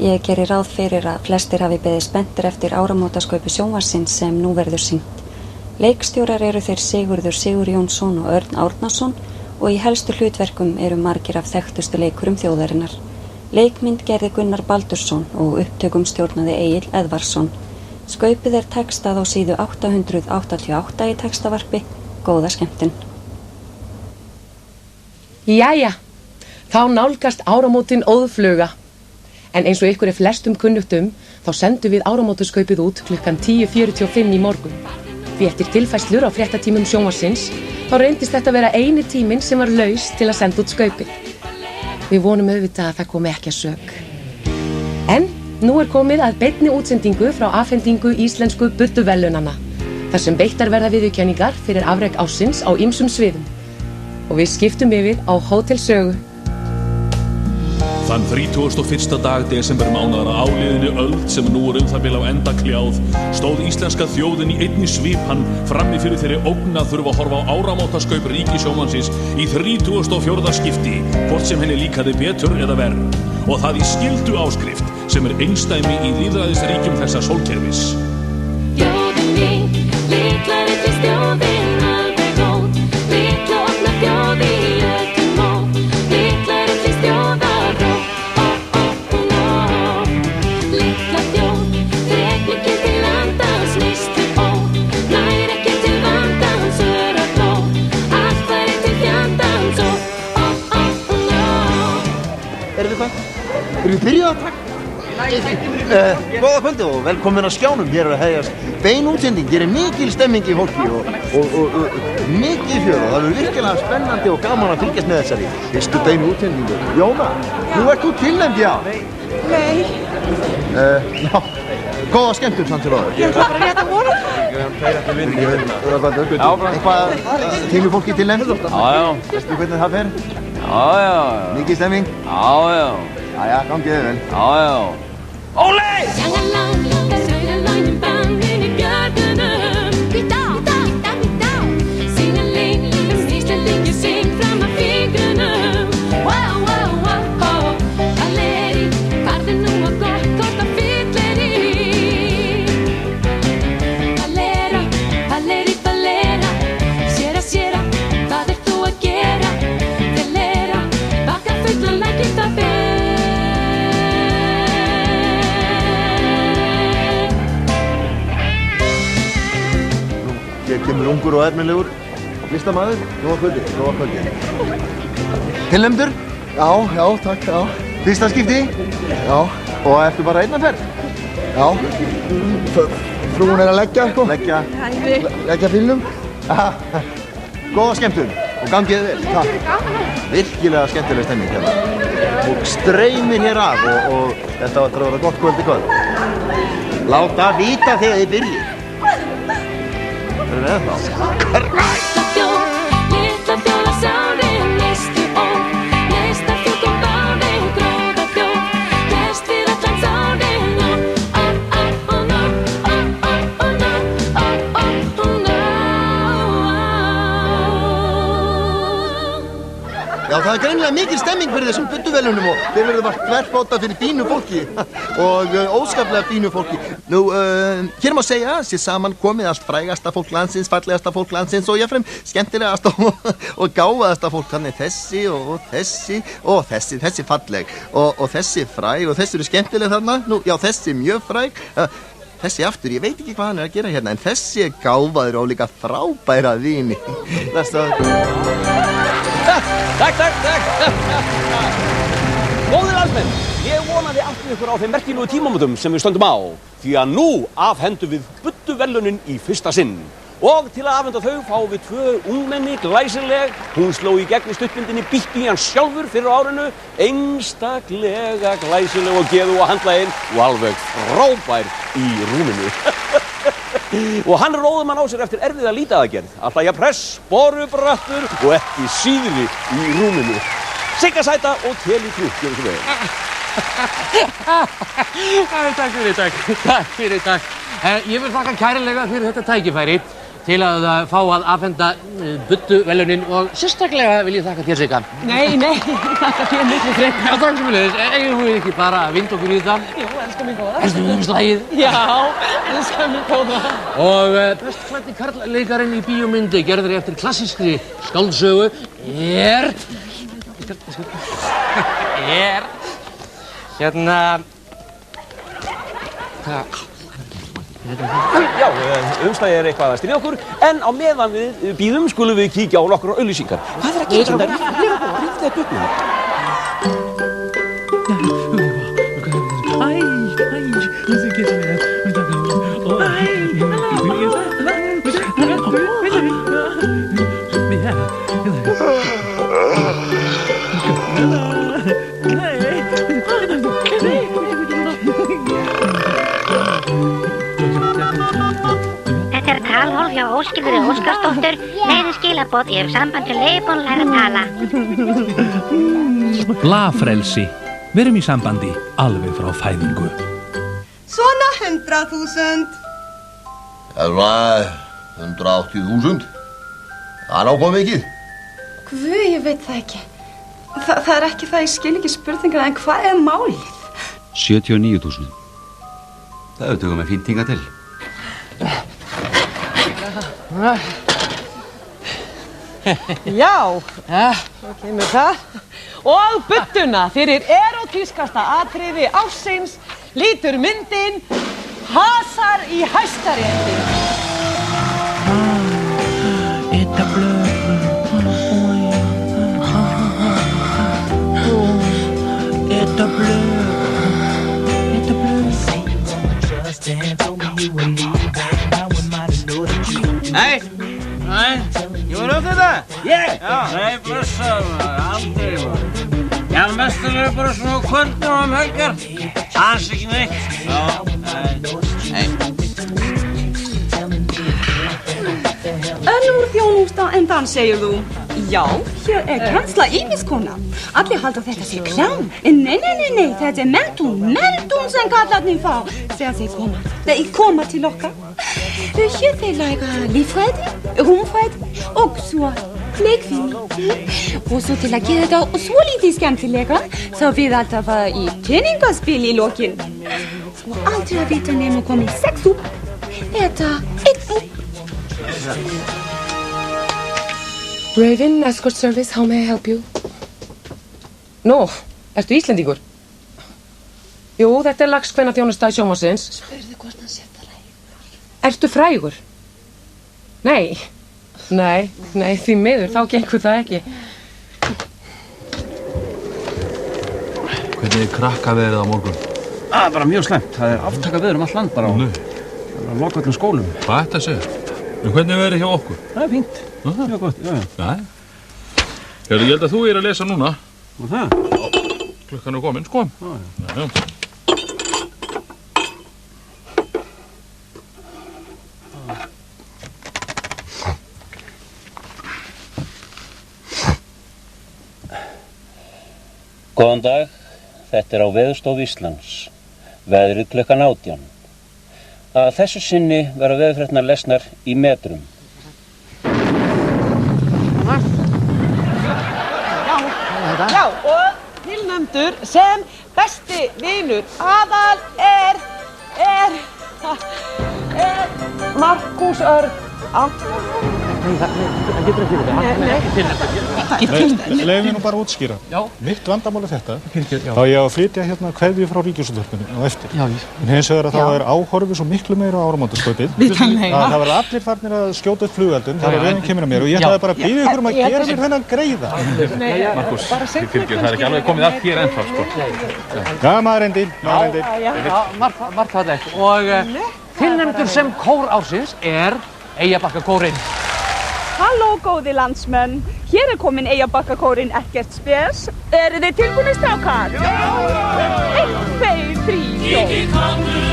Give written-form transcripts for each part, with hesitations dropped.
Ég geri ráð fyrir að flestir hafi beðið spenntir eftir áramótaskaupi sjónvarpsins sem nú verður sýnt. Leikstjórar eru þeir Sigurður Sigurjónsson og Örn Árnason og í helstu hlutverkum eru margir af þekktustu leikurum þjóðarinnar. Leikmynd gerði Gunnar Baldursson og upptökum stjórnaði Egill Eðvarsson. Skaupið er textað á síðu 888 í textavarpi. Góða skemmtun. Jæja, þá nálgast áramótin óðfluga. En eins og ykkur flestum kunnugt þá sendum við áramótaskaupið út klukkan 10:45 í morgun. Því eftir tilfærslur á fréttatímum sjónvarpsins þá reyndist þetta vera eini tíminn sem var laus til að senda út skaupið. Við vonum auðvitað að það komi ekki að sök. En nú er komið að beinni útsendingu frá afhendingu íslensku budduverðlaunanna, þar sem beittar verða viðurkenningar fyrir afrek ársins á ýmsum sviðum. Og við skiptum yfir á Hótel Sögu. Þann 31. dag desember mánaðar að áliðinni öld sem nú það bil á enda kljáð stóð íslenska þjóðin í einni svipan frammi fyrir þeirri ógn að þurfa að horfa á áramótaskaup ríkissjónvarpsins í 34. skipti, hvort sem henni líkaði betur eða verr. Og það í skyldu áskrift sem einsdæmi í lýðræðisríkjum þessa sólkerfis. Þjóðin mín, litla ríkisþjóðin alveg góð, litla opna þjóð í öllum mót, litla ríkisþjóð að rót. Litla þjóð, þrek mikið til landans nýstu óð, nær ekki til vandans öra blóð, allt væri til fjandans og Erum við hvað? Erum við byrjuð að taka? Góða kvöldi og velkomin að skjánum. Hér er að hefjast bein útsending. Hér er mikil stemming í fólki og mikið fjör og það verður virkilega spennandi og gaman að fylgjast með þessari fyrstu bein útsendingu. Jóna, nú ert þú tilnefnd, já? Nei. Já, góða skemmtun samt til áður. Ég ætla bara rétt að voru. Eitthvað tilnefnd fólki tilnefnd? Já. Veistu hvernig það fer? Já. Mikið stemming? Já. Jæja, gangið þið vel. Já. Óli! Sjangalang, sögurlónin bangin í björgunum. Hvítá, singaling, Íslendingur syng fram að fingrunum. Wow, Valeri, farðu nú að gott hvort að fylleri. Valera, séra, hvað ert þú að gera? Velera, baka fullan lækir það ber. Hér kemur ungur og efnilegur listamaður. Góða kvöldi. Tilnefndur? Já, takk, já. Fyrsta skipti? Já. Og ertu bara einn að ferð? Já. Frúin er að leggja eitthvað. Leggja bílnum. Góða skemmtun og gangið vel. Takk. Virkilega skemmtileg stemming hérna. Og streymir hér af og þetta var að vera gott kvöld í kvöld. Láta vita þegar þið byrjið. Erum við þá? Litla þjóð að sárið næstu óð, næsta þjóð kom bárið, gróða þjóð, flest fyrir allan sárið, Já, það er greinilega mikil stemming fyrir þessum budduverðlaunum og þeir verða vart þverfóta fyrir fínu fólki og óskaplega fínu fólki. Nú, hér má segja, sé saman komið allt frægasta fólk landsins, fallegasta fólk landsins og jáfnframt skemmtilegasta og gáfaðasta fólk. Þannig þessi og þessi falleg og þessi fræg og þessi eru skemmtileg þarna. Nú, já, þessi mjög fræg. Þessi aftur, ég veit ekki hvað hann er að gera hérna, en þessi er gáfaður og líka frábæra víni. Takk. Góðir landsmenn, ég vonaði aftur ykkur á þeim merkilegu tímamótum sem við stöndum á, því að nú afhendum við budduverðlaunin í fyrsta sinn. Og til að afhenda þau fáum við 2 ungmenni, glæsileg. Hún sló í gegn í stuttmyndinni Bítti hann sjálfur fyrir árinu. Einstaklega glæsileg og geðu og handlaginn og alveg frábær í rúminu. Og hann róðum hann á sér eftir erfiða lítaaðgerð. Alltaf jafnpress, borubrattur og ekki síðri í rúminu. Sigga sæta og Keli Krútt, gjörðu svo vel. Takk fyrir. Ég vil þakka kærlega fyrir þetta tækifæri. til að fá að afhenda Budduverðlaunin og sérstaklega vil ég þakka þér, Sigga. Nei, þakka þér miklu frekar. Já, takk sem leiðis. Eigum við ekki bara að vinda okkur í þetta? Jú, elskar mín góða. Erstu við slagið? Já, elskar mín góða. Og best klæddi karlleikarinn í bíómyndi gerðri eftir klassískri skáldsögu hérna... Já, umslagið eitthvað að styrja okkur, en á meðan við bíðum skulum við kíkja á nokkrar auglýsingar. Hvað að gera þetta? Ég að rífa þetta upp núna. Talhólf hjá Óskilfríði Óskarsdóttur, leiðin skilaboð í sambandi leigubíl læra að tala. Blafrelsi. Verum í sambandi alveg frá fæðingu. Svona 100.000. Það var 180.000. Það er ákvað mikið. Guð, ég veit það ekki. Það er ekki það, ég skil ekki spurninguna, en hvað er málið? 79.000. Það tökum við fínt hingað til. Já, svo kemur það. Og budduna fyrir erótískasta atriði ársins lítur myndin Hasar í Hæstarétti. Eta Nei, ég var upp þetta. Ég? Já. Nei, blessaður maður, aldrei maður. Já, mestulega bara svona kvöldum helgar. Alls ekki neitt. Já, nei. Önnur þjónusta en þann segir þú. Já, hér kennsla ýmiskona. Allir halda þetta sé klám. Nei, þetta mentun sem kallarnir fá þegar þeir koma til okkar. Hér þeir læra líffræði, rúmfræði og svo leikfilm. Og svo til að gera þetta svolítið skemmtilega, þá við alltaf í peningaspil í lokin. Og aldrei að vita nema komið 6 upp, eða 1 upp. Raven, escort service, how may I help you? Nó, ertu Íslendingur? Jú, þetta er lagskvennaþjónusta í sjónvarpsins. Spurðu hvort hann sé frægur. Ertu frægur? Nei, því miður, þá gengur það ekki. Hvernig er krakkaveðrið á morgun? Það er bara mjög slæmt. Það er aftakaveður allt land bara á. Það er að loka öllum skólum. Hvað er þetta að segja? En hvernig er verið hjá okkur? Það er fínt. Mjög gott, já. Ég held að þú að lesa núna. Og það? Klukkan er komin, sko. Já. Góðan dag, þetta er á Veðurstofu Íslands. Veðrið klukkan 18. Að þessu sinni verða veðurfréttirnar lesnar í metrum. Já, og tilnæmdur sem besti vinur Aðal er Markús Örn Árnason. Nei, það getur ekki verið. Hann er ekki tilnæmdur. Leif mér nú bara að útskýra. Mitt vandamál er þetta. Þá ég á að flytja hérna kveðju frá Ríkisútvarpinu á eftir. En hins vegar að þá er áhorfið svo miklu meira á áramótaskaupið. Það verða allir farnir að skjóta upp flugeldum þegar raunin kemur að mér og ég ætlaði bara að biðja ykkur að gera mér þennan greiða. Markús, það er ekki alveg komið allt hér ennþá, sko. Já, maður reyndi. Margt fallegt. Og tilnæmdur sem kór ársins er Eyjabakkakórinn. Halló góði landsmenn, hér er komin Eyjabakkakórinn Ekkert Spes. Eru þið tilbúnir strákar? Já! 1, 2, 3, 4.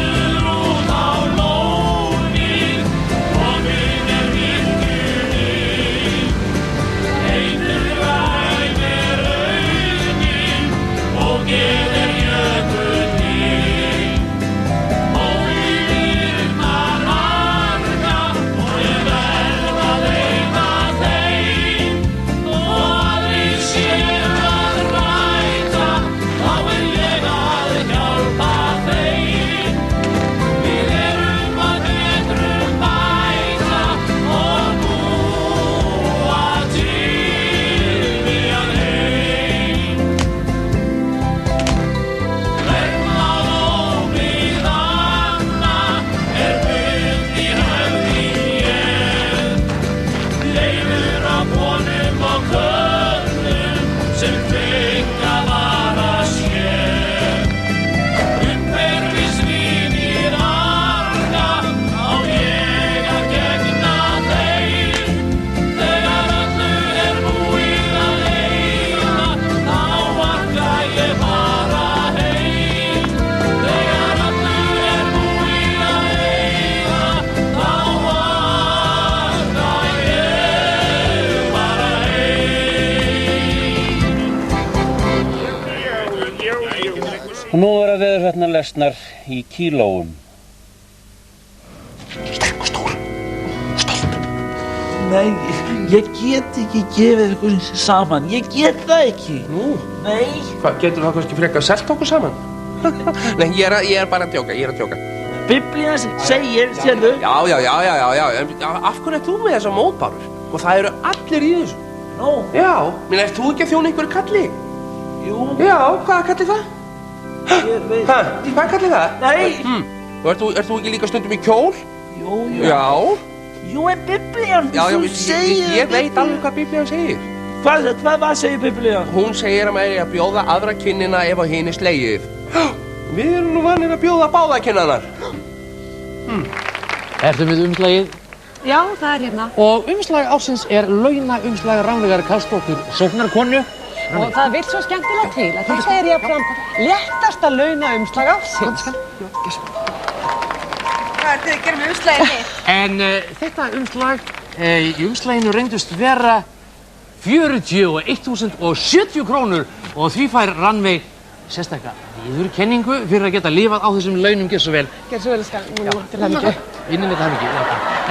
Nú verða veðurfréttirnar lesnar í kílóum. Sterk og stór. Stolt. Nei, ég get ekki gefið ykkur saman. Ég get það ekki. Nú? Nei. Hvað, getur það kannski frekar selt okkur saman? Nei, ég er bara að djóka, Biblían segir, sérðu? Já. Af hverju ert þú með þessar mótbárur? Og það eru allir í þessu. Nú? Já, menn ert þú ekki að þjóna einhverju kalli? Jú. Já, hvaða kalli það? Ég veit. Hvað kalli það? Nei. Og ert þú ekki líka stundum í kjól? Jú. Já. Jú, en Biblían, þú segir... Ég veit alveg hvað Biblían segir. Hvað segir Biblían? Hún segir að maður er að bjóða aðra kynnina ef að hinn er slegið. Við erum nú vanir að bjóða báða kynnanar. Ertu með umslagið? Já, það er hérna. Og umslag ársins er launaumslag Rannveigar Karlsdóttur, sóknarkonu. Og það vil svo skemmtilega til að þetta er jafnframt léttasta launaumslag ársins. Hvað er þið að gera með umslagið þitt? En þetta umslag, í umslaginu reyndust vera 41.070 krónur og því fær Rannveig sérstaka viðurkenningu fyrir að geta lifað á þessum launum gerð svo vel. Gerð svo vel, til hamingju. Vinninni til hamingju.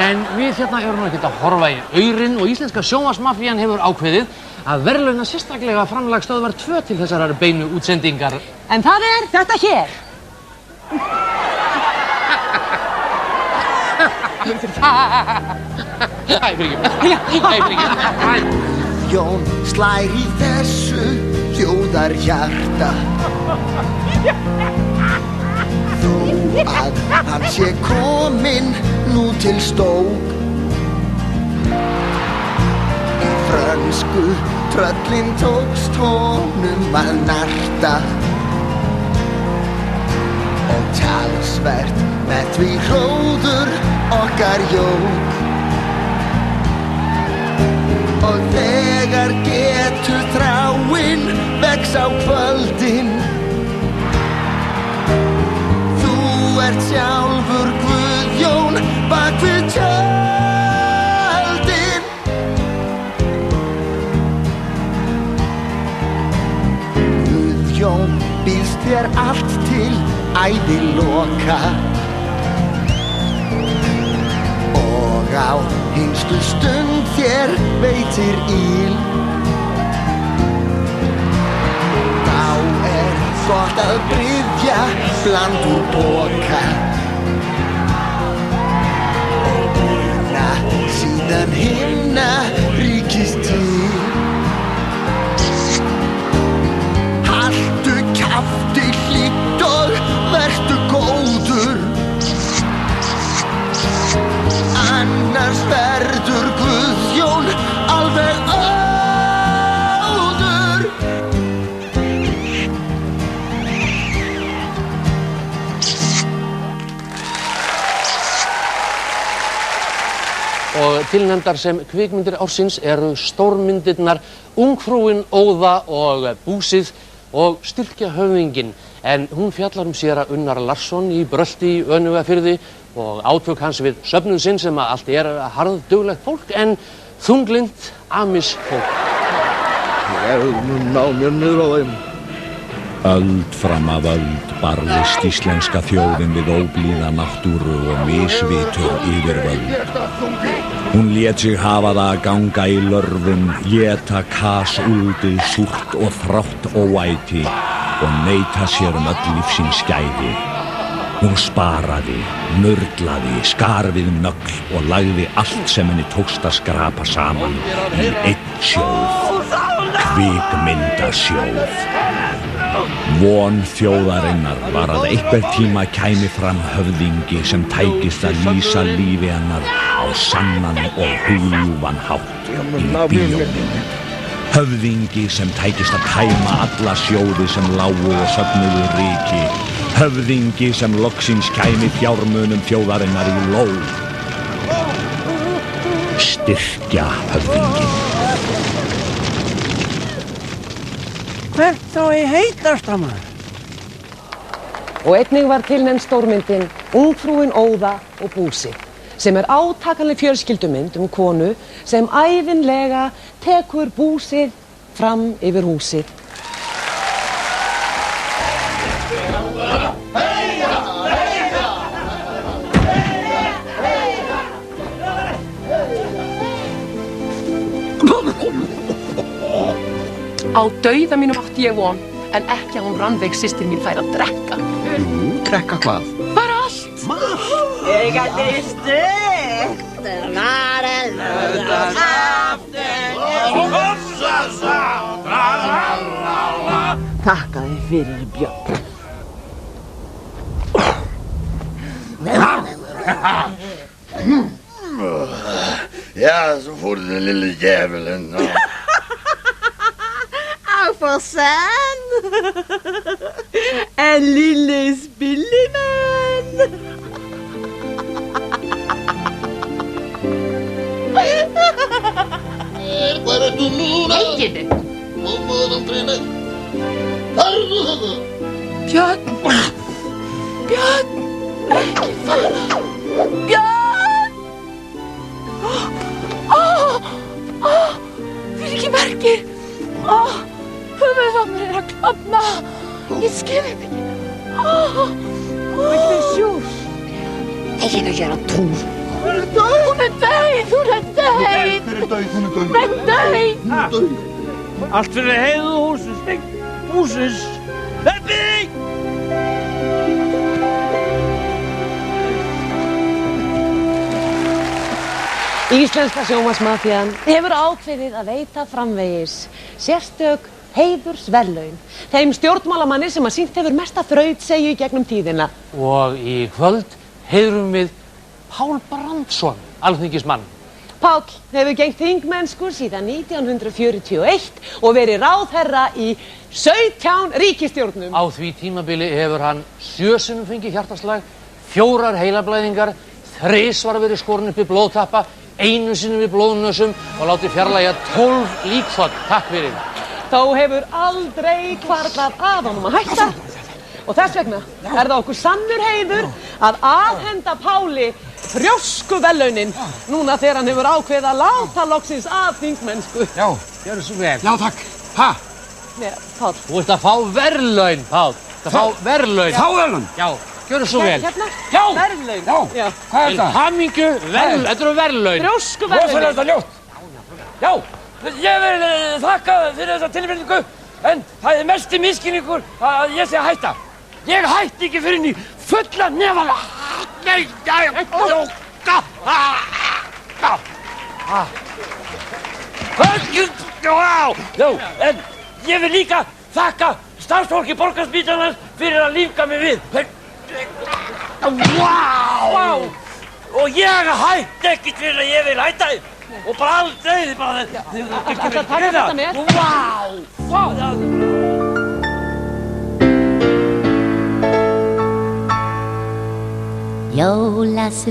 En við hérna erum ekki að horfa í aurinn og íslenska sjónvarpsmafían hefur ákveðið að verðlauna sérstaklega framlagsstöðvar 2 til þessarar beinu útsendingar. En það er þetta hér. Jón slær í þessu þjóðarhjarta þó að hann sé kominn nú til stók. Í frönsku tröllin tókst honum að narta og talsvert með því hróður okkar jók. Og þegar getur þráinn vex á kvöldin, þú ert sjálfur Guðjón bak við tjöldin. Guðjón býðst þér allt til æviloka og á hinstu stund þér veitir íl. Þá er gott að bryðja bland úr boka og una síðan hinna ríkist til. Haltu kjafti hlýtt og vertu góður, annars verður Guðjón alveg óður. Og tilnefndar sem kvikmyndir ársins eru stórmyndirnar Ungfrúin Óða og Búsið og Styrkja höfðinginn. En hún fjallar séra Unnar Larsson í Brölti í Önugafirði og átök hans við söfnuð sinn sem að allt er harðduglegt fólk en þunglynt amis fólk. Ég ná mér niður á þeim. Öld fram af öld barðist íslenska þjóðin við óblíða náttúru og misvitur yfirvöld. Hún lét sig hafa það að ganga í lörfum, éta kas úldið súrt og þrátt óæti og neita sér öll lífsins gæði. Hún sparaði, nörglaði, skar við nögl og lagði allt sem henni tókst að skrapa saman í einn sjóð, kvikmyndasjóð. Von þjóðarinnar var að einhver tíma kæmi fram höfðingi sem tækist að lýsa lífi hennar á sannan og hugljúfan hátt í bíómynd. Höfðingi sem tækist að tæma alla sjóði sem lágu og söfnuðu ríki. Höfðingi sem loksins kæmi fjármunum þjóðarinnar í lóð. Styrkja höfðinginn. Hvert þá ég heitast að maður? Og einnig var tilnefnd stórmyndin Ungfrúin Óða og Búsið, sem er átakanleg fjölskyldumynd konu sem ævinlega tekur búsið fram yfir húsið. Á dauða mínum átti ég von, en ekki að hún Rannveig systir mín fær að drekka. Drekka hvað? Bara allt. Ég gæti stegt, maður Takka þér fyrir Björn. Ja, så får du den lille djävulen. Auf for sen. En lille spillemann. Eginu. Björn. Björn. Ekki fara. Björn. Fyrir ekki merkir. Höfuð á mér að klapna. Ég skil þetta ekki. Þetta sjúr. Eginu gera túr. Hún dauð. Hún dauð. Hver er dauð? Hún er dauð. Allt fyrir heiðu húsins. Leppi! Íslenska sjónvarpsmafían hefur ákveðið að veita framvegis sérstök heiðursverðlaun þeim stjórnmálamanni sem að sýnt hefur mesta þrautseigju í gegnum tíðina. Og í kvöld heiðrum við Pál Brandsson, alþingismann. Páll hefur gegnt þingmennsku síðan 1941 og verið ráðherra í 17 ríkisstjórnum. Á því tímabili hefur hann 7 sinnum fengið hjartaslag, 4 heilablæðingar, 3 var verið skorin upp í blóðtappa, 1 sinni við blóðnösum og látið fjarlægja 12 líkþorn. Takk fyrir. Þó hefur aldrei hvarflað að honum að hætta og þess vegna er það okkur sannur heiður að afhenda Páli þrjóskuverðlaunin núna þegar hann hefur ákveðið að láta loksins af þingmennsku. Já, gjörðu svo vel. Já, takk. Ha? Nei, Páll. Þú ert að fá verðlaun, Páll. Fá verðlaun. Fá verðlaun? Já, gjörðu svo vel. Hérna? Já. Verðlaun. Já. Hvað er Til þetta? hamingju, verðlaun. Þetta eru verðlaun. Þrjóskuverðlaunin. Rosalega þetta ljótt. Já, ég vil þakka fyrir þessa tilfinningu, en það er mesti misskilningur að ég sé að hætta. Ég hætti ekki fyrir henni fulla nefala. Nei, Já, en ég vil líka þakka starfsfólki Borgarspítalans fyrir að lífga mig við. Vá! Og ég hætti ekkert fyrir að ég vil hætta þið. Og bara aldrei, þið bara... Það taka þetta með. Vá!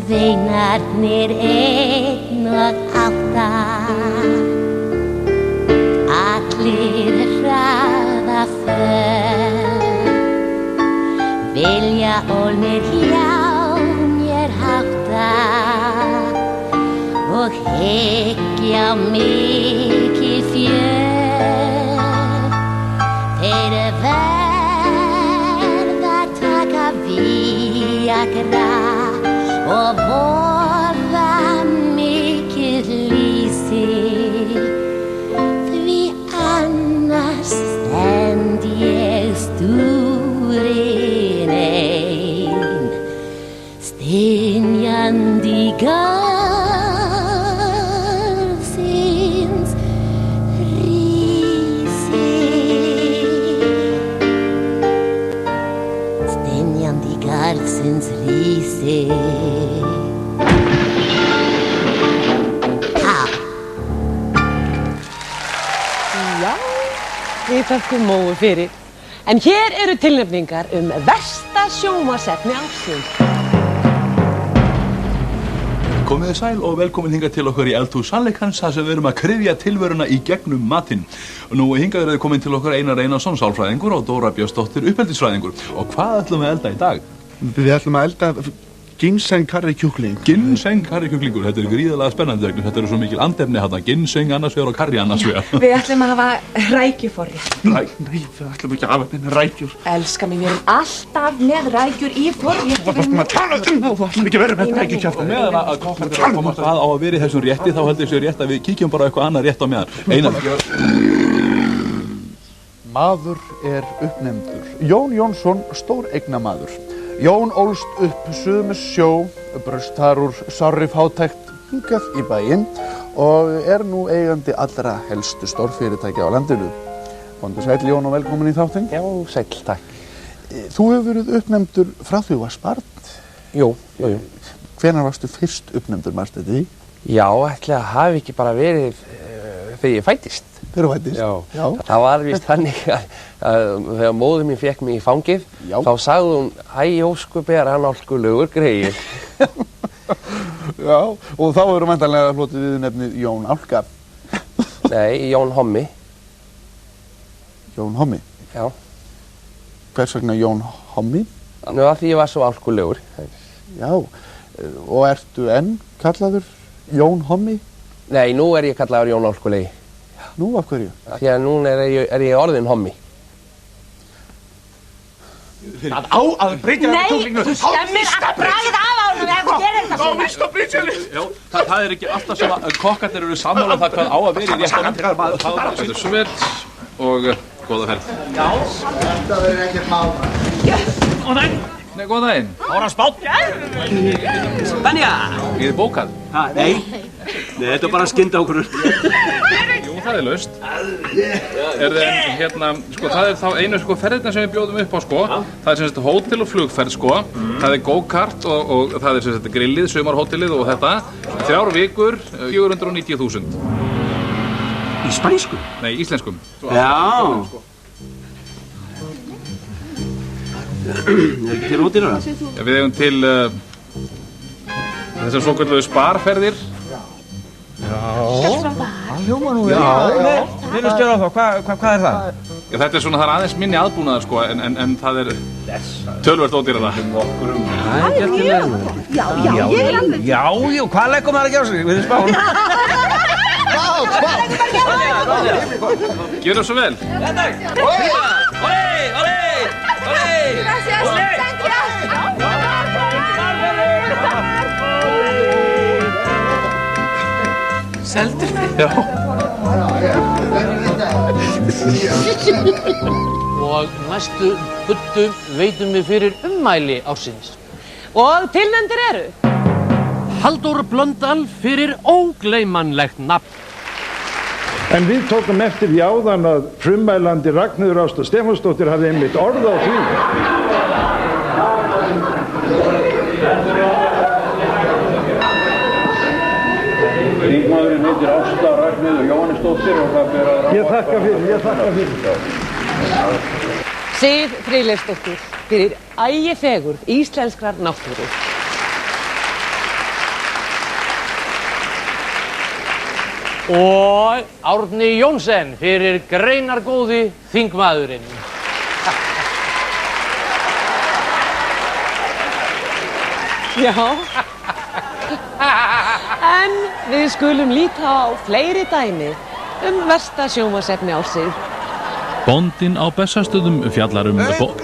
Jólasveinarnir 1 og 8 allir hraða för vilja ólnir hjá mér hátta og hyggja mikið fjör þeir verða taka Viagra og voða mikið lýsi því annars stend ég stúrin ein stynjandi garðsins rísi stynjandi garðsins rísi. Við þökkum Móu fyrir. En hér eru tilnefningar versta sjónvarpsefni ársins. Komið þið sæl og velkomin hingað til okkar í eldhús sannleikans þar sem við erum að kryfja tilveruna í gegnum matinn. Nú hingað eru þið komin til okkar Einar Einarsson, sálfræðingur, og Dóra Björnsdóttir, uppeldisfræðingur. Og hvað ætlum við að elda í dag? Við ætlum að elda ginseng karri kjúkling. Ginseng karri kjúklingur, þetta er gríðarlega spennandi vegna þetta eru svo mikil andefni þarna, ginseng annars vegar og karri annars vegar. Við ætlum að hafa rækjuforrétt. Nei, við ætlum ekki að hafa neina rækjur. Elskar mig, við erum alltaf með rækjur í forrétt. Hvað varst maður að tala um það? Þú ætlum ekki að vera með rækjukjafta. Og meðan að kokkarnir að komast að á að vera í þessum rétti þá held ég sér rétt að við kíkjum bara eitthvað annað rétt á meðan. Einar. Maður uppnefndur. Jón Jónsson, stóreignamaður. Jón ólst upp suðmis sjó, braust þar úr sárri fátækt hingað í bæinn og nú eigandi allra helstu stórfyrirtækja á landinu. Komdu sæll Jón og velkomin í þáttinn. Já, sæll, takk. Þú hefur verið uppnefndur frá því þú varst barn? Jú. Hvenær varstu fyrst uppnefndur, manstu þetta því? Já, ætli að hafi ekki bara verið þegar ég fæddist. Þegar þú fæddist? Já. Það var víst þannig að þegar móðir mín fékk mig í fangið, þá sagði hún, æ, óskupi hann álkulegur greið. Já, og þá eru væntanlega hlotið við nefnið Jón Álka. Nei, Jón Hommi. Jón Hommi? Já. Hvers vegna Jón Hommi? Nú, að því ég var svo álkulegur. Já, og ertu enn kallaður Jón Hommi? Nei, nú ég kallaður Jón Álkulegi. Nú, af hverju? Því að núna ég orðinn Hommi. Það á að breyta þetta kjúklinginu. Nei, þú skemmir að bragið af á honum ef þú gerir þetta svona. Þá mista breytjali. Já, það ekki alltaf sem að kokkarnir eru sammála það hvað á að vera í réttunum. Þetta er svo vel og góða ferð. Já, þetta verður ekkert mál. Góðan daginn. Nei, góðan daginn. Ára spátt. Benja. Ég bókað. Nei, þetta bara skynda okkur. Jú, það laust. Hérna, sko, það þá einu ferðirna sem við bjóðum upp á, sko. Það sem sagt hótel og flugferð, sko. Það go-kart og það sem sagt grillið, sumarhótelið og þetta. 3 vikur, 490.000. Í spænsku? Nei, íslenskum. Já. Ekki til útýrara? Já, við eigum til þessar svokölluðu sparferðir. Já. Það hljómar nú vel. Já. Við stjóra á þá, hvað það? Já, þetta svona, það aðeins minni aðbúnaðar, sko, en það töluvert ódýrara. Það ekki vel. Já, ég alveg. Já, hvað leggur maður ekki á sig? Við spáum. Gjörðu svo vel. Seldur mig? Já. Og næstu buddu veitum við fyrir ummæli ársins. Og tilnefndir eru? Halldór Blöndal fyrir ógleymanlegt nafn. En við tókum eftir því áðan að frummælandi Ragnheiður Ásta Stefánsdóttir hafði einmitt orð á því. Þingmaðurinn heitir Ásta Ragnheiður Jóhannesdóttir og það ber að... Ég þakka fyrir. Sif Friðleifsdóttir fyrir ægifegurð íslenskrar náttúru. Og Árni Jónsson fyrir greinargóði þingmaðurinn. Já. En við skulum líta á fleiri dæmi versta sjónvarpsefni ársins. Bóndinn á Bessastöðum fjallar Augnablik.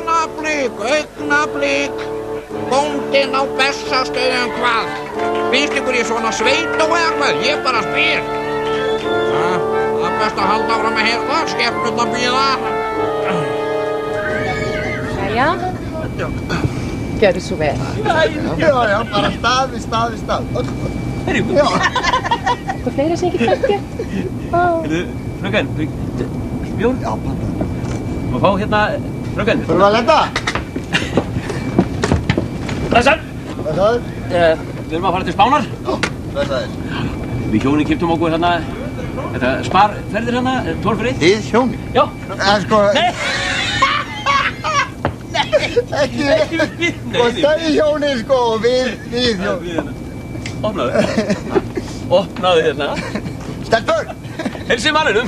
Bóndinn á Bessastöðum hvað? Finnst ykkur ég svona sveit og eitthvað? Ég bara spyr. Það er best að halda áfram að heyra það, skepnurnar bíða. Jæja. Gjörðu svo vel. Já, bara stað. Herjú. Já. Hvað fleira sem ekki þekkja? Fröken, bjór? Já, bara. Má fá hérna, fröken. Þurfum að lenda? Blessaður. Blessaður. Við erum að fara til Spánar. Já, blessaður. Við hjónin keyptum okkur hérna, þetta sparferðir hérna, 12 fyrir 1. Þið hjónin? Já. Sko... Nei. Ekki við. Og þau hjónin sko og við hjónin. Opnaðu hérna. Stelpur. Heilsið manninum.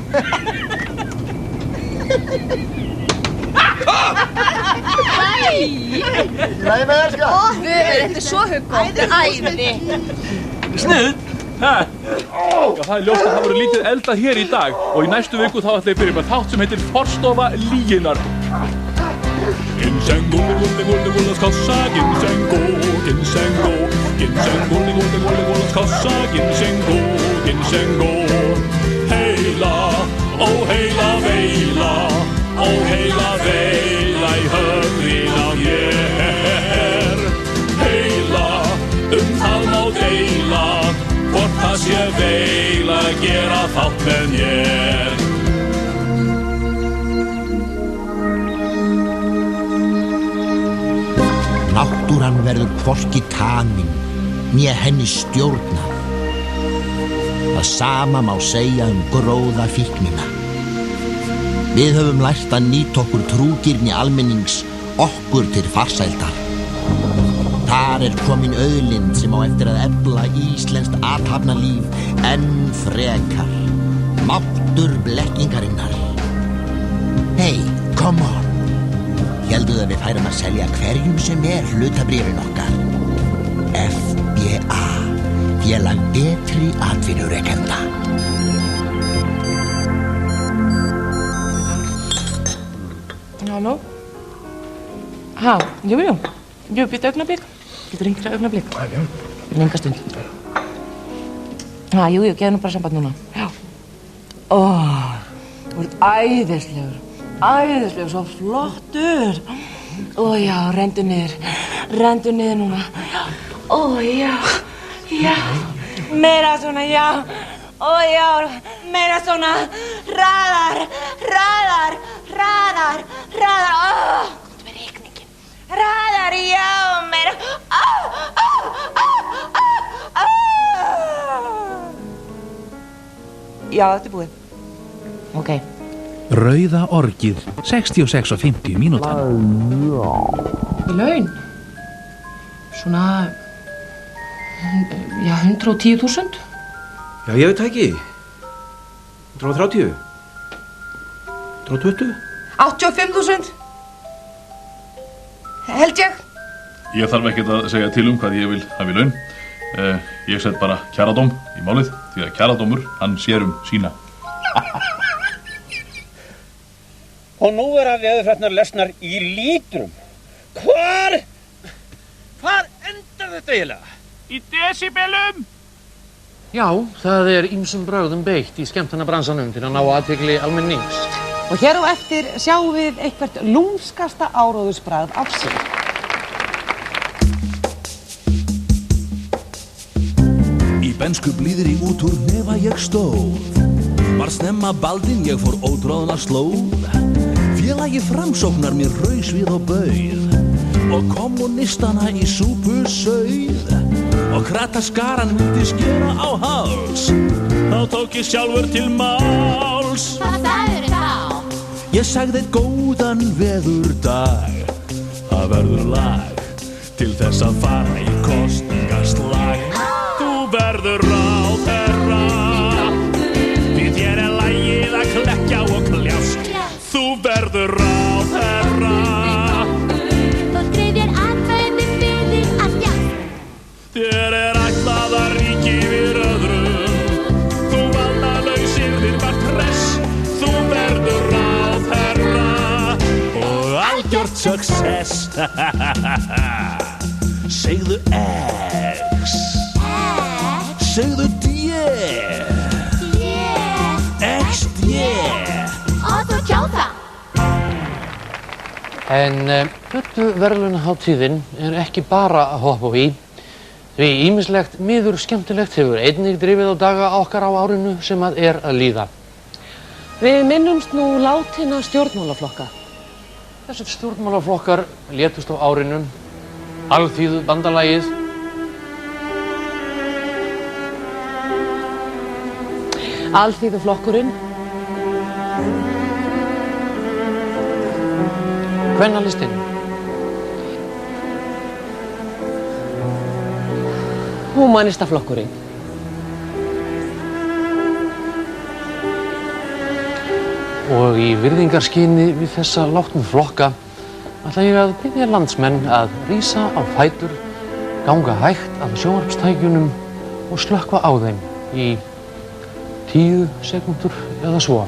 Lægi með elska. Þetta er svo huggótt. Æði. Sniðugt. Já, það er ljóst að það voru lítið eldað hér í dag og í næstu viku þá ætla ég að byrja með þátt sem heitir Forstofa lyginnar. Ginseng, gulli, skassa, ginseng, gulli, skassa, ginseng, heila, ó heila veila, ó Náttúran verður hvorki tamin, né henni stjórnað. Það sama má segja gróðafíknina. Við höfum lært að nýta okkur trúgirni almennings okkur til farsældar. Þar komin auðlind sem á eftir að efla íslenskt athafnalíf enn frekar. Máttur blekkingarinnar. Hey, come on. Hélduð að við færum að selja hverjum sem hlutabréfin okkar. FBA, Félag betri atvinnurekenda. Halló? Jú, býttu augnablik. Getur ringt fyrir augnablik. Fyrir lenga stund. Jú, geðu nú bara samband núna. Já. Þú ert æðislegur, svo flottur. Já, rendu niður núna. Já, meira svona, já. Já, meira svona, hraðar. Komdu með reikningin. Hraðar, já, meira. Já, þetta búið. Ok. Rauða orgið, 66,50 mínútan. Í laun? Svona, 110.000? Já, ég veit það ekki. 130? 120? 85.000? Held ég. Ég þarf ekkert að segja til hvað ég vil hafa í laun. Ég set bara kjaradóm í málið, því að kjaradómur, hann sér sína. Og nú veðurfréttirnar lesnar í lítrum. Hvar endar þetta eiginlega? Í desibelum! Já, það ýmsum brögðum beitt í skemmtanabransanum til að ná athygli almennings. Og hér á eftir sjáum við eitthvert lúmskasta áróðursbragð ársins. Í bensku blíðri út úr nefa ég stóð. Var snemma baldinn, ég fór ótróðna slóð. Félagi Framsóknar mér raus við og bauð. Og kommunistana í súpu sauð. Og krataskaran vildi skera á háls. Þá tók ég sjálfur til máls. Hvað sagðirðu þá? Ég sagði góðan veðurdag. Það verður lag til þess að fara í kosningaslag. Þú verður ráðherra, því þér lagið að klekkja og kljást. Þú verður ráðherra, Þú skrifir atkvæði fyrir að þjást. þér ætlað að ríki yfir öðrum. Þú valdalausir þér var press. Þú verður ráðherra og algjört success. Segðu X. Segðu D. XD. Og þú kjósa. En verðlaunahátíðin ekki bara að hoppa í. Því ýmislegt miður skemmtilegt hefur einnig drifið á daga okkar á árinu sem að líða. Við minnumst nú látinna stjórnmálaflokka. Þessir stjórnmálaflokkar létust á árinu. Alþýðubandalagið. Alþýðuflokkurinn. Kvennalistinn. Húmanistaflokkurinn. Og í virðingarskyni við þessa látnu flokka ætla ég að biðja landsmenn að rísa á fætur, ganga hægt að sjónvarpstækjunum og slökkva á þeim í 10 sekúndur eða svo.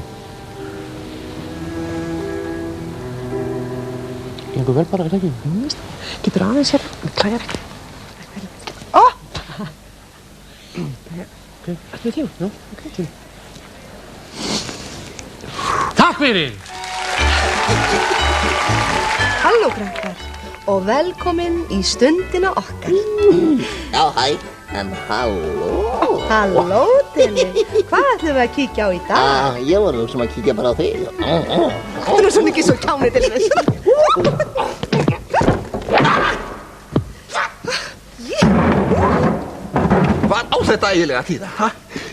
Gengur vel bara, ekki? Getur aðeins hér, klæjar ekki. Ertu við þjó? Já, ok. Takk fyrir! Halló krakkar og velkomin í stundina okkar. Já, hæ, en halló. Halló, Tilly. Hvað ætlum við að kíkja á í dag? Ég var nú sem að kíkja bara á þig. Þú er nú svo mikið svo kjáni til þess. þetta eiginlega þýða, ha?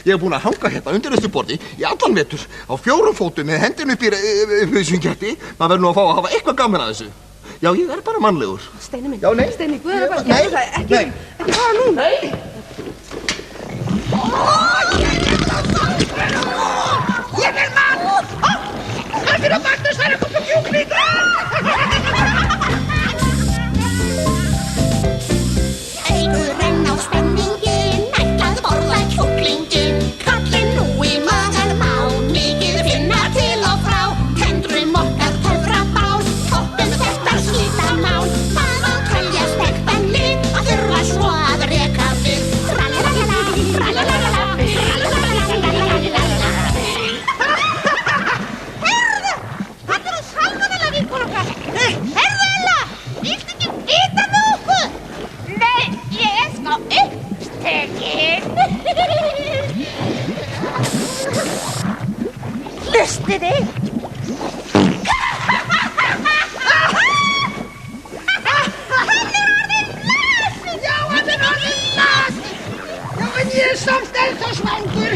Ég búinn að hanga hérna undir þessu borði í allan vetur á 4 fótum með hendin upp í þessum ketti. Maður verður nú að fá að hafa eitthvað gaman að þessu. Já, ég bara mannlegur. Steini minn. Já, nei. Steini, guðar bara skemmt það. Ekki fara nú. Nei. Ég vil mat! Það fyrir að Magnús þær að koma kjúkling! Augur renn á spenningin, ætlað borða kjúklingin. Kallinn nú í magan má, mikið finna til og frá. Tendrum okkar töfra bál, toppum þetta slíta mál. Það á telja spektanni, að þurfa svo að reka við. Tralalala, tralalala, tralalala. Herðu, þetta eru salmonella vinkona okkar. Herðu Ella, viltu ekki vita nokkuð? Nei, ég er smá uppstekinn. Hlustiði. Ég er samt ennþá svangur.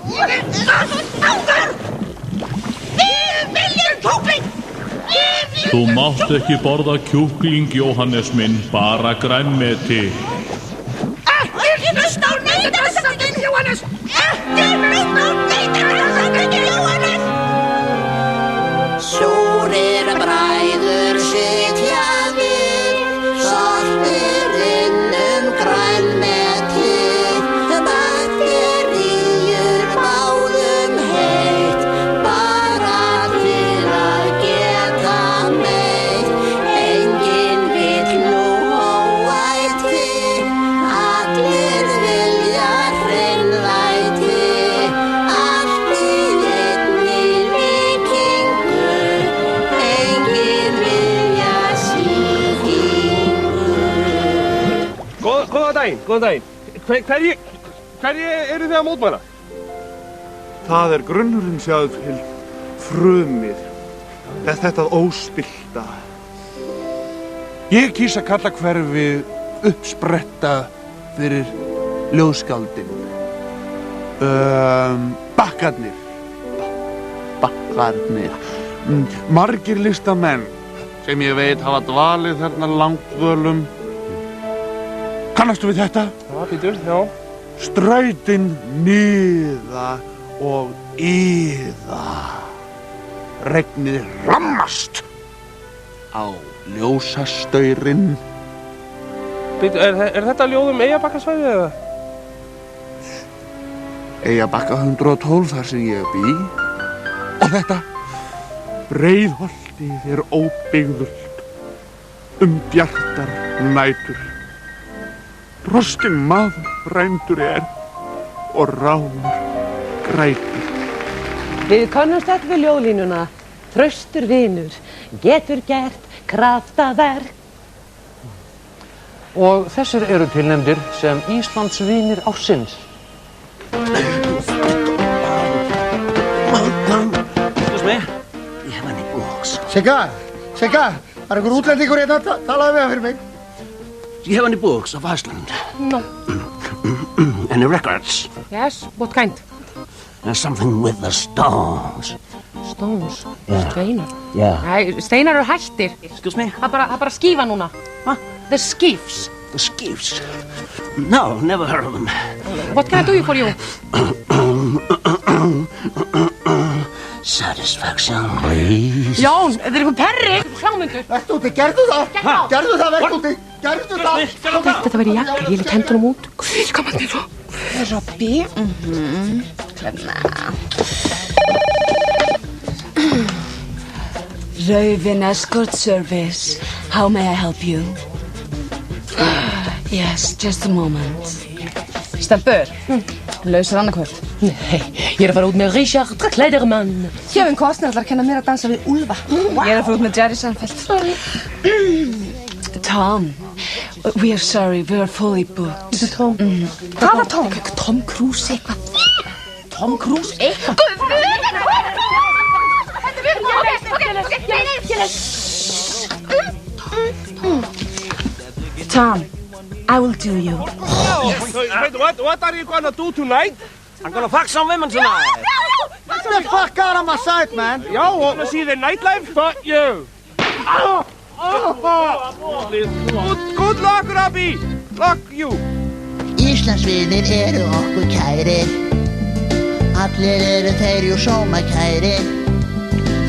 Ég er svo svangur. Við viljum kjúkling. Þú mátt ekki borða kjúkling, Jóhannes minn, bara grænmeti. Ekki hlusta á neyðarsamtökin, Jóhannes. Ekki hlusta á neyðarsamtökin, Jóhannes. Súrir bræður sitja við, sortir grænmeti, bakteríur báðum heitt, bara til að geta meitt. Enginn vill nú óæti, allir vilja hreinlæti, allt í einni líkingu, enginn vilja sýkingu. Góðan daginn, góðan daginn. Hverju eru þið að mótmæla? Það grunnurinn sjáðu til frumið. Þetta óspillta. Ég kýs að kalla hverfið uppspretta fyrir ljóðskáldin. Bakkarnir. Bakkarnir. Margir listamenn sem ég veit hafa dvalið þarna langdvölum. Kannastu við þetta? Já, Pítur, já. Strautin niða og yða. Regnið rammast á ljósastaurinn. Pítur, er þetta ljóð Eyjabakkasvæðið eða? Eyjabakka 112 þar sem ég bý. Og þetta Breiðholtið óbyggðult bjartar nætur. Rostin maður rændur og rámur grætur. Við könnumst þetta við ljóðlínuna. Traustur vinur, getur gert kraftaverk. Og þessir eru tilnefndir sem Íslandsvinir ársins. Excuse me, you have any books? Sigga, einhver útlendingur hérna að tala við fyrir mig. Do you have any books of Iceland? No. Any records? Yes, what kind? Something with the stones. Stones? Yeah. Steinar? Yeah. Nei, steinar eru hættir. Excuse me? Það bara skífa núna. The skiffs. The skiffs? No, never heard of them. What can I do for you? Satisfaction, please. Jón, þetta einhver perri. Hlámundur. Vertu úti, gerðu það. Gerðu það, vertu úti. Gerðu það. Þetta verið jakkar, ég lít hendunum út. Hvað kann man þetta? Robby. Raven Escort Service. How may I help you? Yes, just a moment. Stelpur, lausar annarkvöld. Nei, ég að fara út með Richard Kleiderman. Kevin Costner ætlar að kenna mér að dansa við úlfa. Ég að fara út með Jerry Seinfeld. Tom, we are sorry, we are fully booked. Þetta Tom? Hvaða Tom? Tom Cruise eitthvað. Tom Cruise eitthvað. Tom, I will do you. What are you gonna do tonight? I'm gonna fuck some women tonight. Get the fuck out of my sight, man. Yo, wanna see the nightlife? Fuck you. Good luck, Robbie. Luck you. Íslandsvinir eru okkur kærir. Allir eru þeir jú sómakærir.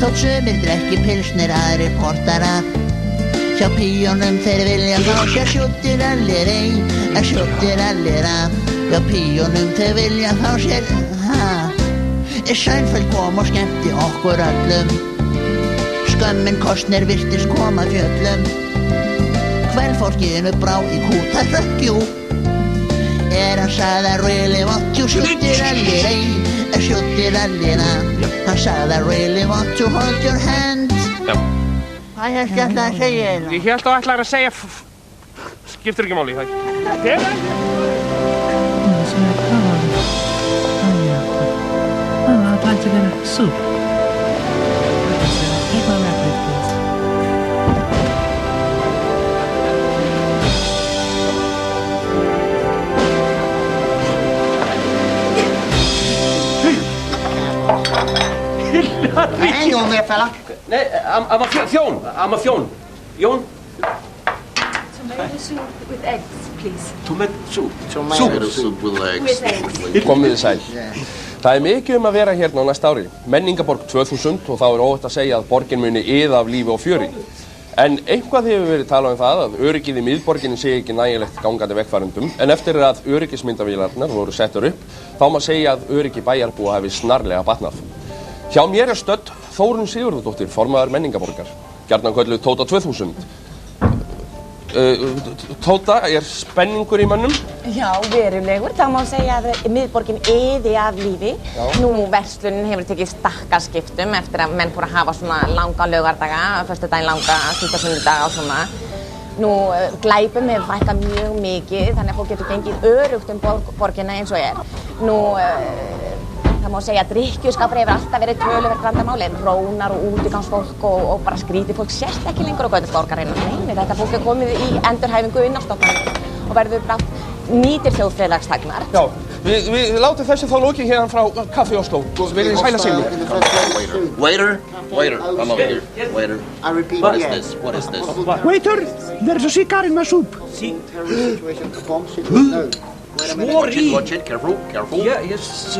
Þótt sumir drekki pilsnir, aðrir portara. Hjá píjónum þeir vilja fá sér sjúttirallirei, sjúttirallira. Hjá píjónum þeir vilja fá sér, Seinfeld kom og skemmti okkur öllum. Skömmin Kostner virtist koma fjöllum. Kvenfólkinu brá í kúta hrökkjú. Hann sagði I really want to sjúttirallirei, sjúttirallira. Hann sagði I really want to hold your hand. Hvað hélt ég ætlaði að segja hérna? Ég hélt þú ætlaðir að segja skiptir ekki máli, það. I'd like to get a soup. Take my wrap plate, please. Hang on there, fella. Nei, I'm a þjón. Jón? Tomato soup with eggs, please. Tomato soup. Tomato soup with eggs. Komið þið sæl. Það mikið að vera hérna á næsta ári. Menningarborg 2000 og þá óhætt að segja að borgin muni iða af lífi og fjöri. En eitthvað hefur verið talað það að öryggið í miðborginni sé ekki nægilegt gangandi vegfarendum, en eftir að öryggismyndavélarnar voru settar upp, þá má segja að öryggi bæjarbúa hafi snarlega batnað. Hjá mér stödd Þórunn Sigurðardóttir, formaður menningarborgar, gjarnan kölluð Tóta 2000. Tóta, spenningur í mönnum? Já, verulegur. Það má segja að miðborgin iði af lífi. Já. Nú, verslunin hefur tekið stakkaskiptum eftir að menn fóru að hafa svona langa laugardaga, föstudaginn langa, síðasta sunnudaga og svona. Nú, glæpum hefur fækkað mjög mikið, þannig að fólk getur gengið örugt borgina eins og Nú, það má segja að drykkjuskapur hefur alltaf verið töluvert vandamál, en rónar og útigangsfólk og bara skrítið fólk sést ekki lengur á götum borgarinnar. Nei, þetta fólk komið í endurhæfingu inn á stofnunum og verður brátt nýtir þjóðfélagsþegnar. Já, við látum þessu þá lokið hérna frá Kaffi Osló. Verið þið sæla sigli. Waiter, come over here. Waiter. I repeat What is again. this? What is this? Waiter, there's a cigar in my soup. Watch it, careful. Yeah, yes.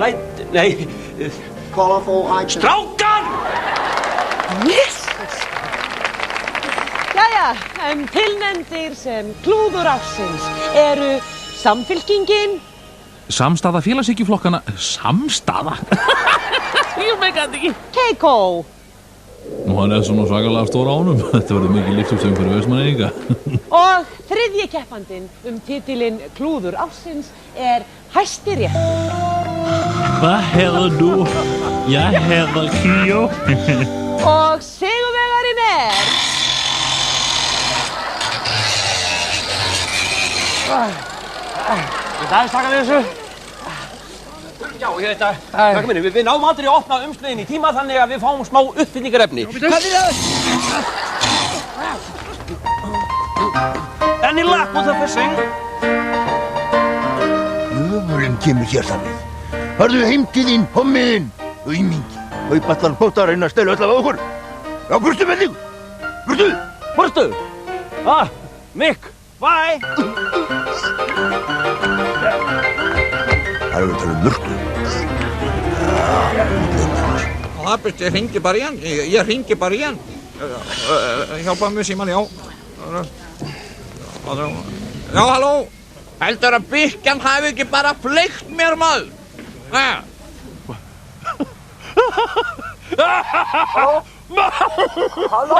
Light, nei. Colorful items. Strákar! Jesus! Jæja, tilnefndir sem klúður ársins eru Samfylkingin. Samstaða félagshyggjuflokkana. Samstaða? Ég meika þetta ekki. Keiko. Nú hann svona svakalega stór á honum. Þetta verður mikið lífsumstöng fyrir Vestmannaeyinga. Og þriðji keppandinn titilinn klúður ársins Hæstiréttur. Hvað hefur þú? Ég hefur Kíó. Og sigurvegarinn Ég dagist taka við þessu. Já, takk minni, við náum aldrei að opna umsliðin í tíma þannig að við fáum smá uppfinningarefni. Hvað er það? Any luck with the fishing? Jöfurinn kemur hér þar við. Hörðu heim til þín, hommiðinn, aumingi. Kaupallar bóttar reyna að stela öll af okkur. Já, burtu með þig. Burtu? Mick, bye. Það er að tala mörtu. Það byrst, ég hringi bara í hann. Ég hringi bara í hann. Hjálpaðu mér síman, já. Já, halló. Heldur að Birkjan hafi ekki bara fleygt mér, maður? Halló? Halló?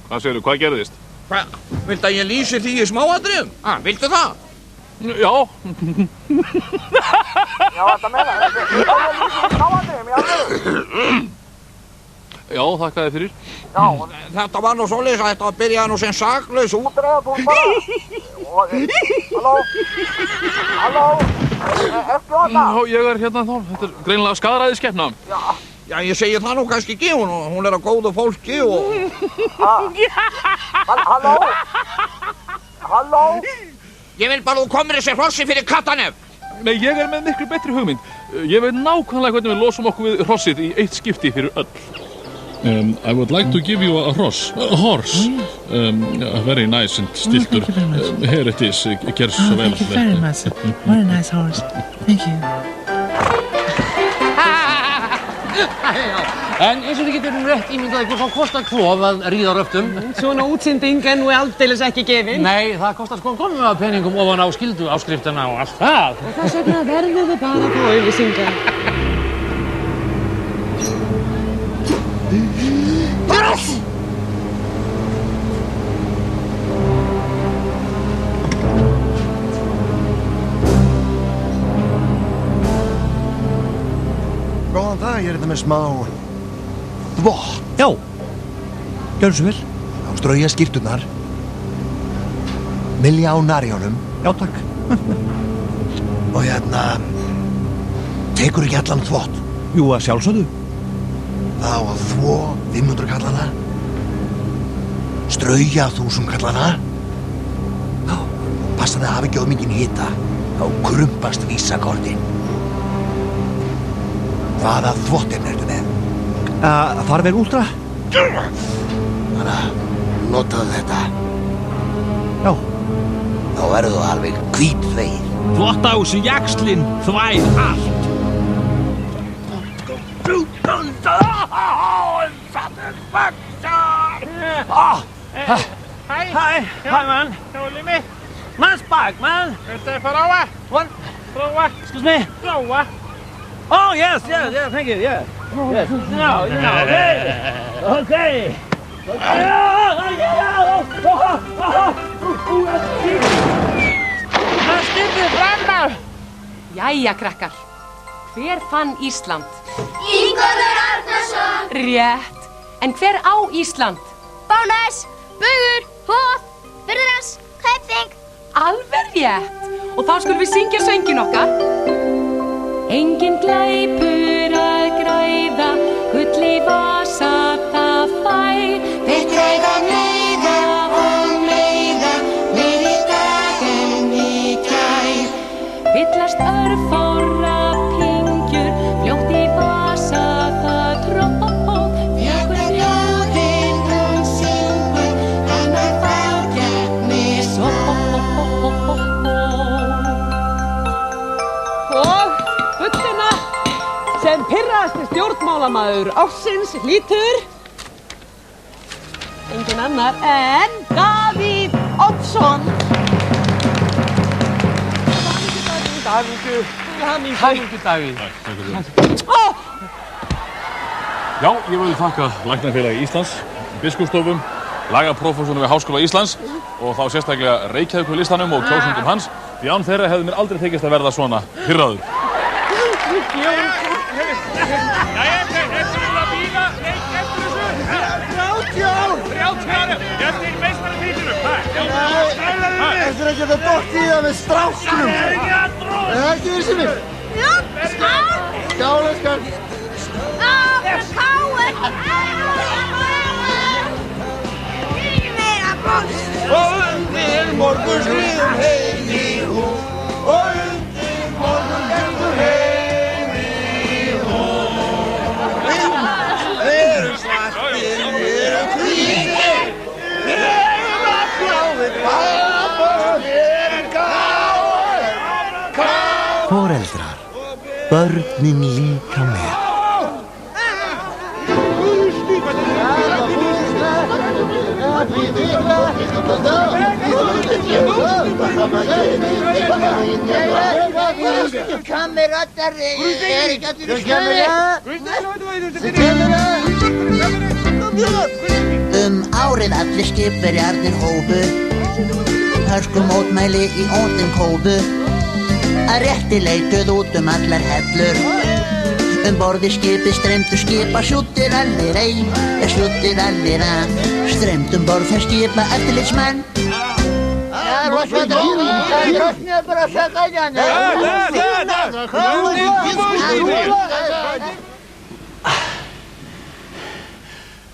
Hvað segirðu, hvað gerðist? Hvað? Viltu að ég lýsi því í smáatriðum? Viltu það? Já. Já, þetta meina. Viltu að ég lýsi í smáatriðum, já. Já, þakka þér fyrir. Já, þetta var nú svoleiðis að þetta byrjaði nú sem saklaus útreðatúr bara. Halló? Halló? Ertu þarna? Já, ég hérna þá. Þetta greinilega skaðræðiskeppna. Já, Já, ég segi það nú kannski ekki, hún að góðu fólki og... Halló? Halló? Ég vil bara að þú komir þessi hrossi fyrir kattanef. Nei, ég með miklu betri hugmynd. Ég veit nákvæmlega hvernig við losum okkur við hrossið í eitt skipti fyrir öll. I would like to give you a horse. Very nice and stiltur. Here it is. Gerð svo vel. Thank you very much. What a nice horse. Thank you. En eins og þið getur rétt ímyndað ykkur, þá kostar klof að ríða röftum. Svona útsending er nú aldeilis ekki gefin. Nei, það kostar sko komið að peningum ofan á skildu áskriftina og allt það. Og þess vegna verðum við bara að fá auglýsingar. Góðan dag, ég þetta með smá þvott. Já, gjörðu svo vel. Þá strauja skyrturnar. Milja á narjónum. Já, takk. Og hérna, tekur ekki allan þvott? Jú, að sjálfsögðu. Þá að þvo 500 kallana. Strauja 1000 kallana. Já, passa það að hafa ekki of mikinn hita. Þá krumpast vísakortin. Hvaða þvottirn ertu með? Farvel Ultra. Þannig að notaðu þetta. Já. Þá verður þú alveg hvítþvegið. Þvottahús í Jaxlinn, þvæð allt. Hi, man. Man's back, man. What? Excuse me? Oh, yes, thank you, yes. Yes. No, okay. Það styrði fram! Jæja, krakkar. Hver fann Ísland? Ingólfur Arnarsson! Rétt. En hver á Ísland? Bánes, Baugur, Hof, Byrðras, Kaupþing. Alveg rétt. Og þá skulum við syngja söngin okkar. Engin glæpur að græða, gull í vasa það fær. Þeir græða meira og meira, meiri dag en í gær. Villast örfára pingjur, fljótt í vasa það tróð. Fjögur ljóðin hún syngur, hennar fágætni sóð. Sem pirraðasti stjórnmálamaður ársins hlýtur engin annar en Davíð Oddsson. Hamingju, Davíð. Já, ég vil þakka Læknafélagi Íslands, biskupsstofum, lagaprófessornum við Háskóla Íslands og þá sérstaklega Reykjavíkurlistanum og kjósendum hans. Því án þeirra hefði mér aldrei tekist að verða svona pirraður. Þetta ekki að dótt í það með stráknum. Það ekki verið sem mér. Já, skál. Skál, skál. Fyrir káir. Ekki meira bóks. Og undir morgun skriðum heim í hú. Og undir morgun gengur heim í hú. Við erum svartir, við erum hvítir. Við erum að fjáðir pappa, við erum káir. Foreldrar, börnin líka með. Kamerattar er ekki allir í stöðu. Árið allir skipverjarnir hófu, hörsku mótmæli í óndin kófu, að rétti leituð út allar hellur. Borði skipið streymdu skipa sjúttir allir ei, sjúttir allir að. Streymd borð þær skipa eftirlitsmenn. Krasnja bara sakajana.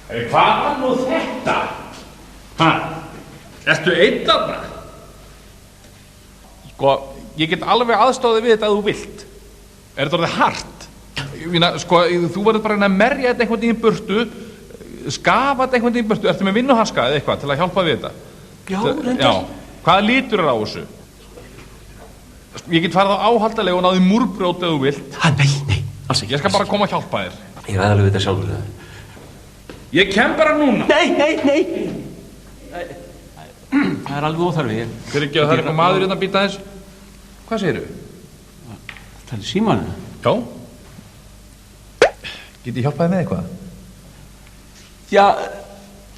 Hvað var nú þetta? Ertu einn þarna? Sko, ég get alveg aðstóðið við þetta að þú vilt. Er þetta orðið hart? Ég meina, sko, þú verður bara að merja þetta einhvern veginn í burtu, skafa þetta einhvern veginn í burtu. Ertu með vinnuhanska eða eitthvað til að hjálpa við þetta? Já, reyndar. Já. Hvaða litur er á þessu? Ég get farið á áhaldalega og náði múrbrjót ef þú vilt. Nei, alls ekki. Ég skal bara koma að hjálpa þér. Ég ræði alveg við þetta sjálfur. Ég kem bara núna. Nei. Það er alveg óþarfi. Fyrir ekki að það er eitthvað maður hérna að býta þess. Hvað segirðu? Það er símanum. Já. Get ég hjálpaði með eitthvað? Já,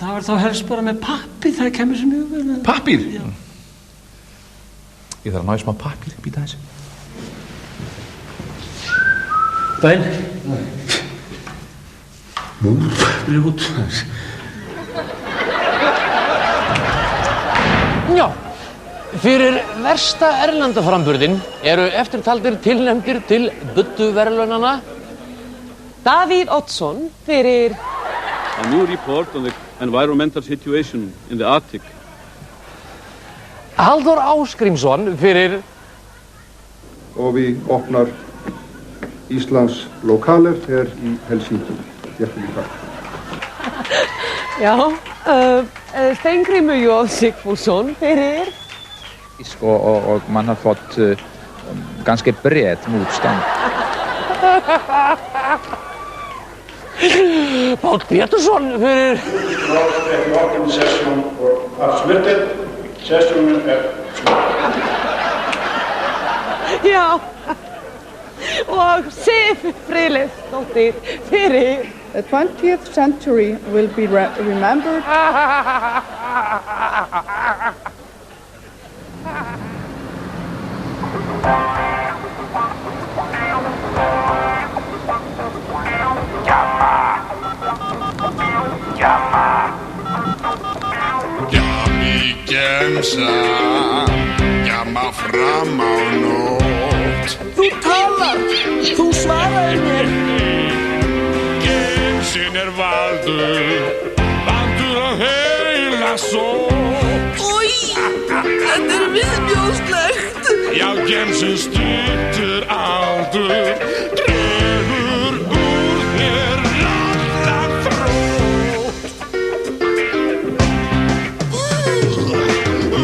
það var þá helst bara með pappír, það kemur sem mjög vel. Pappír? Já. Ég þarf að ná í smá pappír, býta þess. Bæn. Múrbrjót. Já, fyrir versta erlendaframburðinn eru eftirtaldir tilnefndir til Buddu-verðlaunanna. Davíð Oddsson fyrir A new report on the environmental situation in the Arctic. Halldór Ásgrímsson fyrir Og við opnar Íslands lokaler hér í Helsinki. Hjertelig takk. Já, Steingrímur J. Sigfússon fyrir og man har fått ganska bred motstånd. Páll Pétursson fyrir Session for afsluttet. Sessionen Já, og Sif Friðleifsdóttir fyrir The 20th century will be remembered. Gjammi gemsa, gjamma fram á nótt. Þú talar, þú svaraði mér. Gemsin valdur að heila sótt. Új, þetta viðbjóðslegt. Já, gemsin stuttur aldur, dregur úr þér alla þrótt.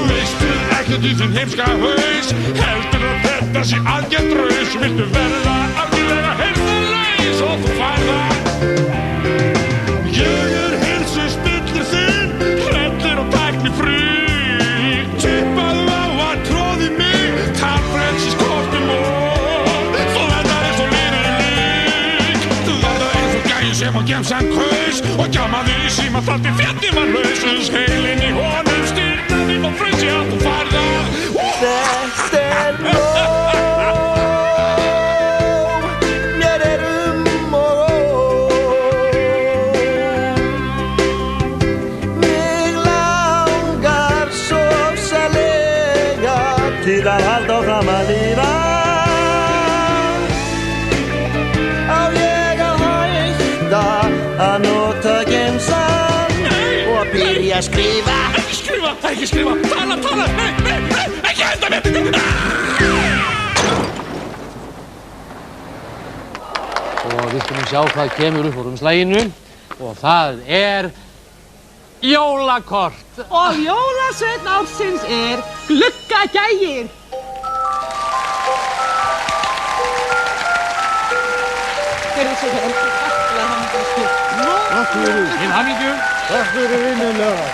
Veistu ekkert í þinn heimska haus, heldur að þetta sé algjört raus. Viltu verða algjörlega heyrnarlaus og þú fær það. Ég heilsu spillir þinn, hrellir og tækni frí. Tippaðu á að tróði mig, tarfrelsis kortum og þú verðar eins og línur lík. Þú verðar eins og gæi sem á gemsan kaus og gjamaði í síma þar til fjallið var laus. Heilinn í honum styrnaði og frunsi að þú fær það. Þetta er nóg, mér er og mig langar svo ofsalega til að halda áfram að lifa. Á ég að hætta að nota gemsan og byrja að skrifa. Ekki skrifa, tala, nei, ekki henda mér. og við skulum sjá hvað kemur upp úr umslaginu og það er jólakort. Og jólasveinn ársins er Gluggagægir. Gjörðu svo vel. Takk fyrir. Til hamingju. Takk fyrir vinnulega.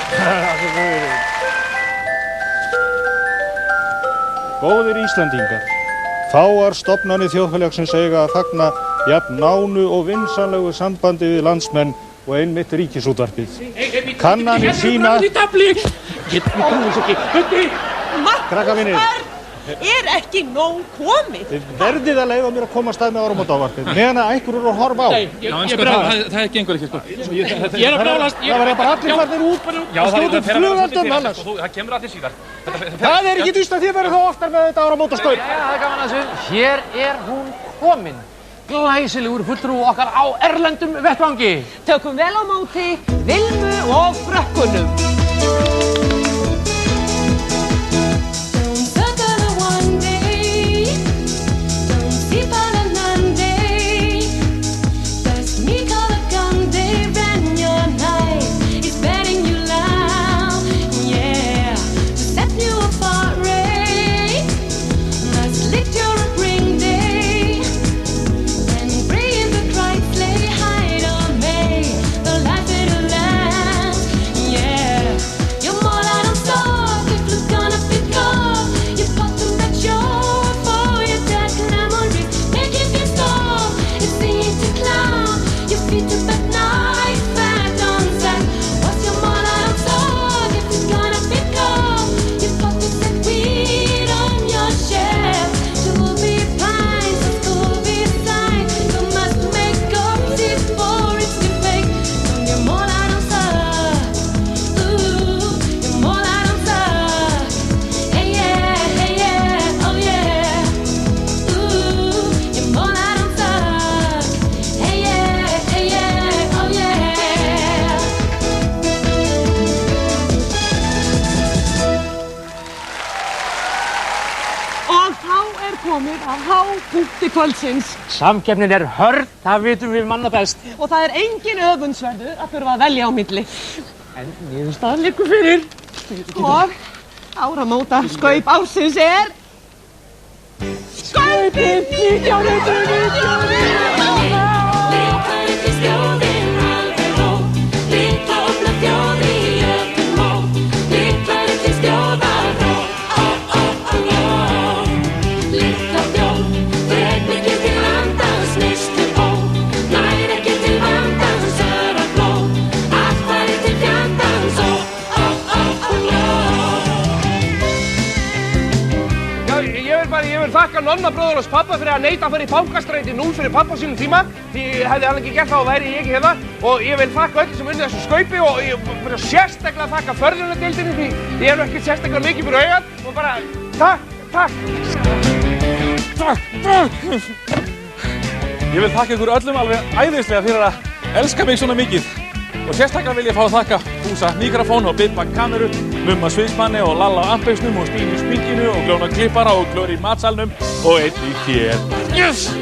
Góðir Íslendingar, fáar stofnanir þjóðfélagsins eiga að fagna jafn nánu og vinsamlegu sambandi við landsmenn og einmitt Ríkisútvarpið. Kannanir sýna... Krakka mínir. Er ekki nóg komið? Þið verðið að leyfa mér að koma að stað með áramótaávarpið, meðan að einhver eru að horfa á. Það gengur ekki, sko. Ég er að brjálast. Það var bara allir farnir út og skjótið flugaldum annars. Það kemur allir síðar. Það er ekki dýst að þið verður þá oftar með þetta áramótaskaup. Já, það er gaman að þessu. Hér er hún komin. glæsilegur fulltrúi okkar á erlendum vettvangi. Tökum vel á móti Vilmu og frökkunum. Kvöldsins. Samkeppnin hörð, það vitum við manna best. Og það engin öfundsverður að þurfa að velja á milli. En niðurstaðan liggur fyrir. Og áramóta skaup ársins Skaupið 1999! Þakka Nonna bróður hans pappa fyrir að neita að fara í bankastræti 0 fyrir pappa sínum tíma því hefði hann ekki gert það og væri ég ekki hérna og ég vil þakka öll sem unnið þessu skaupi og ég vil sérstaklega þakka förðunardeildinni því ég hef ekki sérstaklega mikið fyrir augan og bara takk Ég vil þakka ykkur öllum alveg æðislega fyrir að elska mig svona mikið og sérstaklega vil ég fá að þakka Fúsa mikrofón og Bibba kameru, Mumma sviðsmanni og Lalla á ampeisnum og Stínu sminkinu og Glóna klippara og Glóri í matsalnum og einnig þér. Yes!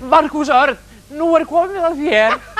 Markús Örn, nú komið að þér.